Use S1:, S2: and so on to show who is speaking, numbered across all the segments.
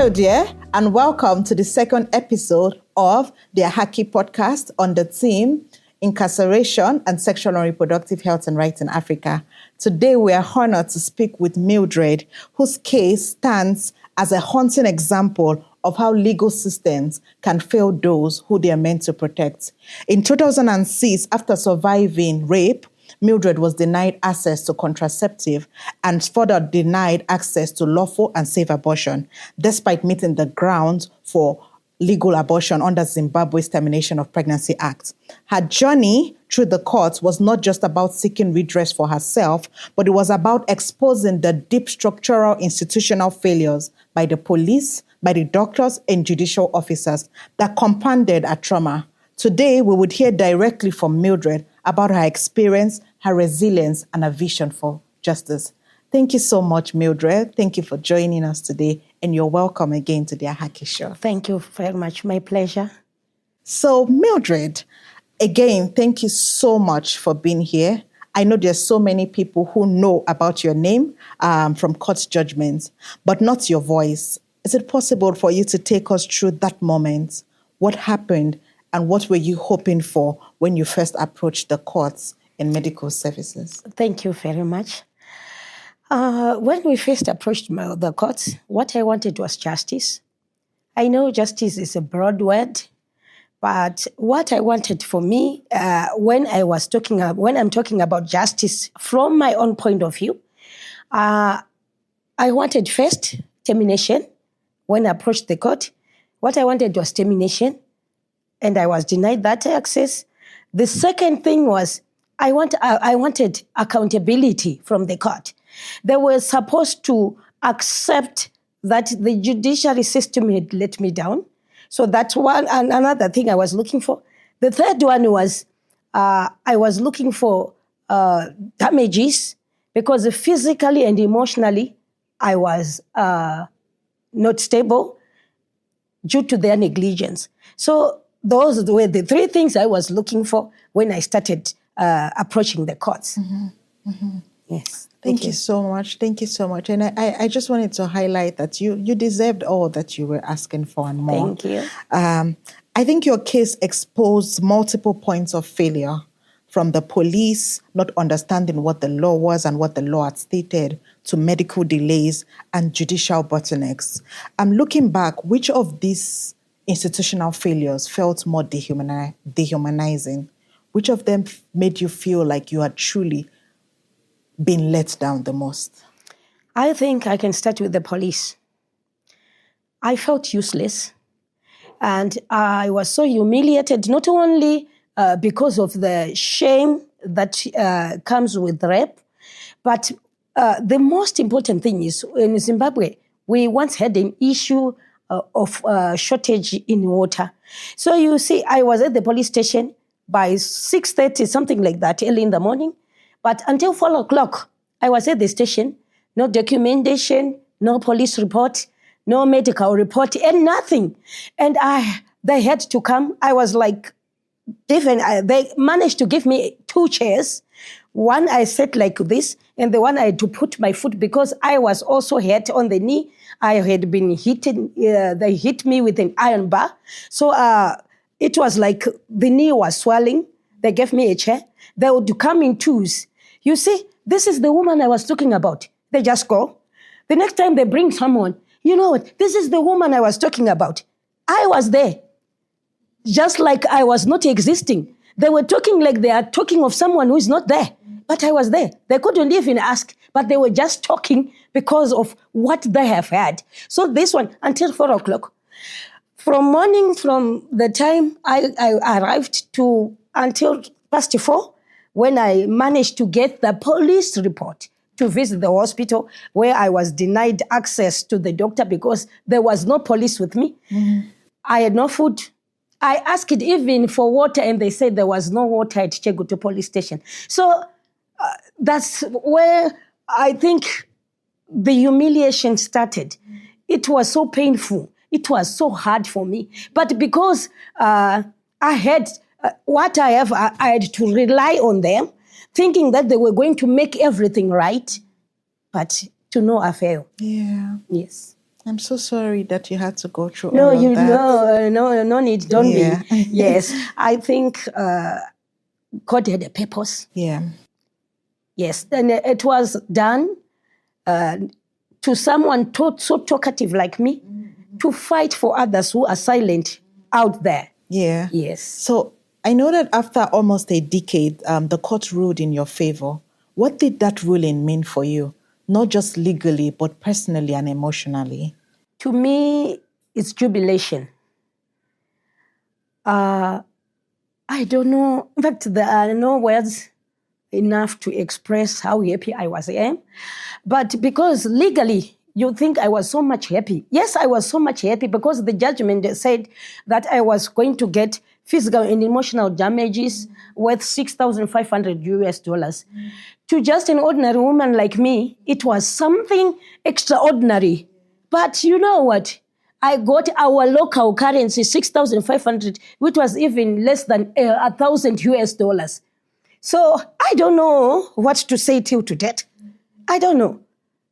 S1: Hello, dear, and welcome to the second episode of the Ahaki podcast on the theme Incarceration and Sexual and Reproductive Health and Rights in Africa. Today, we are honored to speak with Mildred, whose case stands as a haunting example of how legal systems can fail those who they are meant to protect. In 2006, after surviving rape, Mildred was denied access to contraceptive and further denied access to lawful and safe abortion, despite meeting the grounds for legal abortion under Zimbabwe's Termination of Pregnancy Act. Her journey through the courts was not just about seeking redress for herself, but it was about exposing the deep structural institutional failures by the police, by the doctors and judicial officers that compounded her trauma. Today, we would hear directly from Mildred about her experience, her resilience, and her vision for justice. Thank you so much, Mildred. Thank you for joining us today, and you're welcome again to the Ahaki Show.
S2: Thank you very much. My pleasure.
S1: So, Mildred, again, thank you so much for being here. I know there's so many people who know about your name from court judgments, but not your voice. Is it possible for you to take us through that moment? What happened, and what were you hoping for when you first approached the courts in medical services?
S2: Thank you very much. When we first approached the courts, what I wanted was justice. I know justice is a broad word, but what I wanted for me, when I'm talking about justice from my own point of view, I wanted first termination. When I approached the court, what I wanted was termination, and I was denied that access. The second thing was I wanted accountability from the court. They were supposed to accept that the judiciary system had let me down. So that's one. And another thing I was looking for. The third one was I was looking for damages because physically and emotionally I was not stable due to their negligence. So those were the three things I was looking for when I started approaching the courts.
S1: Mm-hmm. Mm-hmm.
S2: Yes.
S1: Thank you so much. Thank you so much. And I just wanted to highlight that you deserved all that you were asking for and more.
S2: Thank you.
S1: I think your case exposed multiple points of failure, from the police not understanding what the law was and what the law had stated, to medical delays and judicial bottlenecks. I'm looking back, which of these institutional failures felt more dehumanizing? Which of them made you feel like you had truly been let down the most?
S2: I think I can start with the police. I felt useless, and I was so humiliated, not only because of the shame that comes with rape, but the most important thing is in Zimbabwe, we once had an issue of shortage in water. So you see, I was at the police station by 6:30, something like that, early in the morning. But until 4 o'clock, I was at the station, no documentation, no police report, no medical report, and nothing. And they had to come. I was like, they managed to give me 2 chairs. One I sat like this, and the one I had to put my foot because I was also hurt on the knee. I had been they hit me with an iron bar. So it was like the knee was swelling. They gave me a chair. They would come in twos. You see, this is the woman I was talking about. They just go. The next time they bring someone, you know what? This is the woman I was talking about. I was there. Just like I was not existing. They were talking like they are talking of someone who is not there. But I was there. They couldn't even ask, but they were just talking because of what they have had. So this one, until 4 o'clock. From the time I arrived to until past 4, when I managed to get the police report to visit the hospital where I was denied access to the doctor because there was no police with me. Mm-hmm. I had no food. I asked even for water, and they said there was no water at Chegutu police station. So that's where I think the humiliation started. It was so painful. It was so hard for me. But because I had what I have, I had to rely on them, thinking that they were going to make everything right, but to no avail.
S1: Yeah.
S2: Yes.
S1: I'm so sorry that you had to go through
S2: No,
S1: all of that.
S2: no need, don't
S1: Yeah.
S2: be. Yes, I think God had a purpose.
S1: Yeah.
S2: Yes, and it was done to someone so talkative like me to fight for others who are silent out there.
S1: Yeah.
S2: Yes.
S1: So I know that after almost a decade, the court ruled in your favor. What did that ruling mean for you? Not just legally, but personally and emotionally.
S2: To me, it's jubilation. I don't know. In fact, there are no words enough to express how happy I was. But because legally, you think I was so much happy. Yes, I was so much happy because the judgment said that I was going to get physical and emotional damages worth $6,500. To just an ordinary woman like me, it was something extraordinary. But you know what? I got our local currency, 6,500, which was even less than $1,000. So I don't know what to say till to that. I don't know.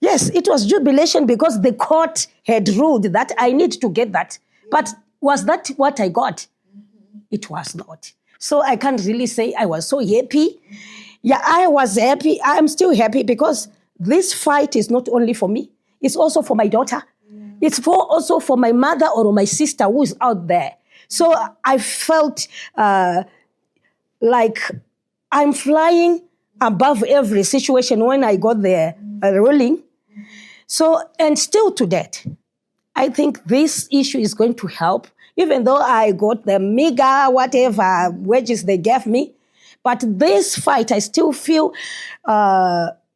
S2: Yes, it was jubilation because the court had ruled that I need to get that. But was that what I got? It was not. So I can't really say I was so happy. Yeah, I was happy. I'm still happy because this fight is not only for me. It's also for my daughter. It's also for my mother or my sister who is out there. So I felt like I'm flying above every situation when I got the ruling. So, and still to that, I think this issue is going to help, even though I got the meager whatever wages they gave me. But this fight, I still feel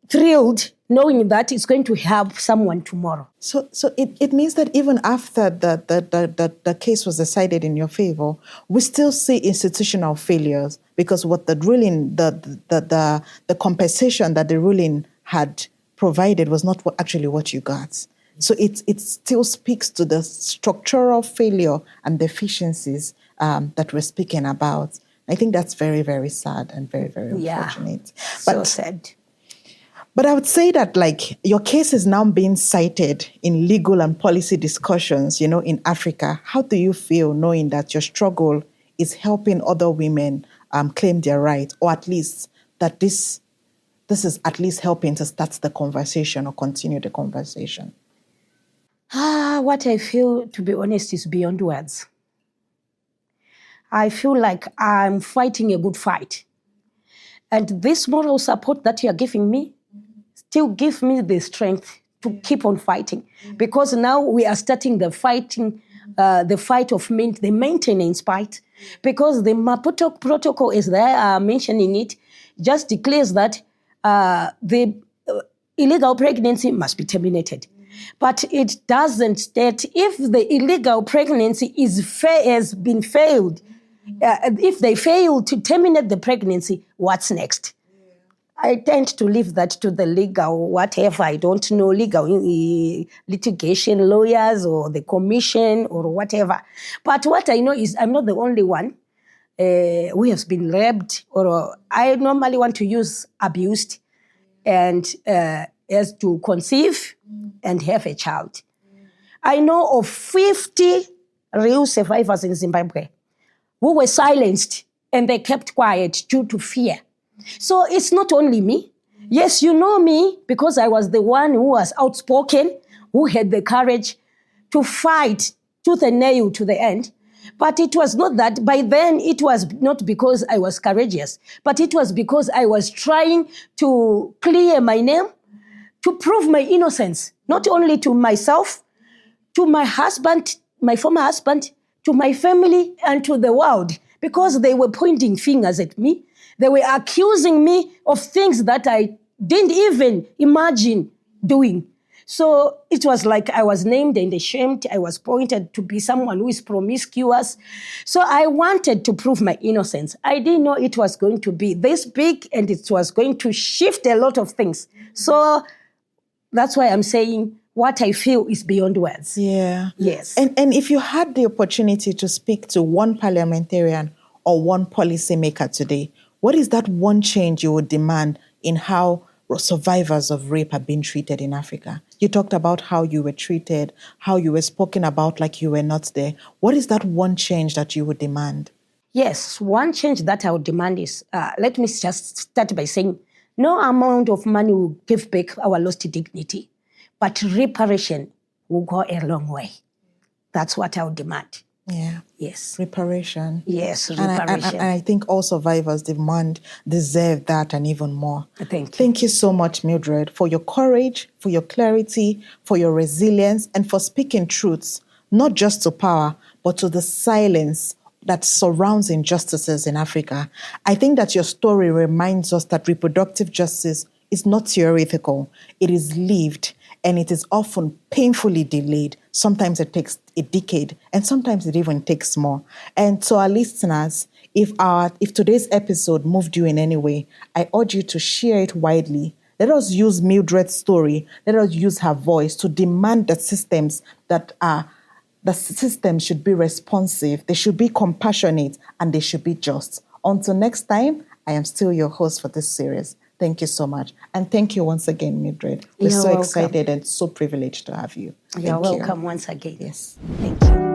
S2: thrilled knowing that it's going to help someone tomorrow.
S1: So it means that even after the case was decided in your favor, we still see institutional failures because what the ruling, the compensation that the ruling had provided was not what you got. So it still speaks to the structural failure and deficiencies that we're speaking about. I think that's very, very sad and very, very unfortunate.
S2: So sad.
S1: But I would say that, like, your case is now being cited in legal and policy discussions, in Africa. How do you feel knowing that your struggle is helping other women claim their right, or at least that this is at least helping to start the conversation or continue the conversation?
S2: What I feel, to be honest, is beyond words. I feel like I'm fighting a good fight. And this moral support that you are giving me still gives me the strength to keep on fighting. Because now we are starting the fight of the maintenance fight. Because the Maputo Protocol, as they are mentioning it, just declares that the illegal pregnancy must be terminated. But it doesn't state if the illegal pregnancy has been failed. If they fail to terminate the pregnancy, what's next? I tend to leave that to the legal, whatever, I don't know, legal litigation lawyers or the commission or whatever. But what I know is I'm not the only one who has been raped, or I normally want to use abused and as to conceive and have a child. I know of 50 real survivors in Zimbabwe who were silenced and they kept quiet due to fear. So it's not only me. Yes, you know me because I was the one who was outspoken, who had the courage to fight tooth and nail to the end. But it was not that. By then, it was not because I was courageous, but it was because I was trying to clear my name, to prove my innocence, not only to myself, to my husband, my former husband, to my family, and to the world, because they were pointing fingers at me. They were accusing me of things that I didn't even imagine doing. So it was like I was named and ashamed. I was pointed to be someone who is promiscuous. So I wanted to prove my innocence. I didn't know it was going to be this big and it was going to shift a lot of things. So that's why I'm saying what I feel is beyond words.
S1: Yeah.
S2: Yes.
S1: And if you had the opportunity to speak to one parliamentarian or one policymaker today, what is that one change you would demand in how survivors of rape are being treated in Africa? You talked about how you were treated, how you were spoken about like you were not there. What is that one change that you would demand?
S2: Yes, one change that I would demand is, let me just start by saying, no amount of money will give back our lost dignity, but reparation will go a long way. That's what I would demand.
S1: Yeah.
S2: Yes.
S1: Reparation.
S2: Yes,
S1: And
S2: reparation.
S1: I think all survivors deserve that and even more.
S2: Thank you.
S1: Thank you so much, Mildred, for your courage, for your clarity, for your resilience, and for speaking truths, not just to power, but to the silence that surrounds injustices in Africa. I think that your story reminds us that reproductive justice is not theoretical. It is lived, and it is often painfully delayed. Sometimes it takes a decade, and sometimes it even takes more. And to our listeners, if today's episode moved you in any way, I urge you to share it widely. Let us use Mildred's story. Let us use her voice to demand that the system should be responsive, they should be compassionate, and they should be just. Until next time, I am still your host for this series. Thank you so much. And thank you once again, Mildred. We're so excited and so privileged to have you.
S2: You're welcome once again.
S1: Yes.
S2: Thank you.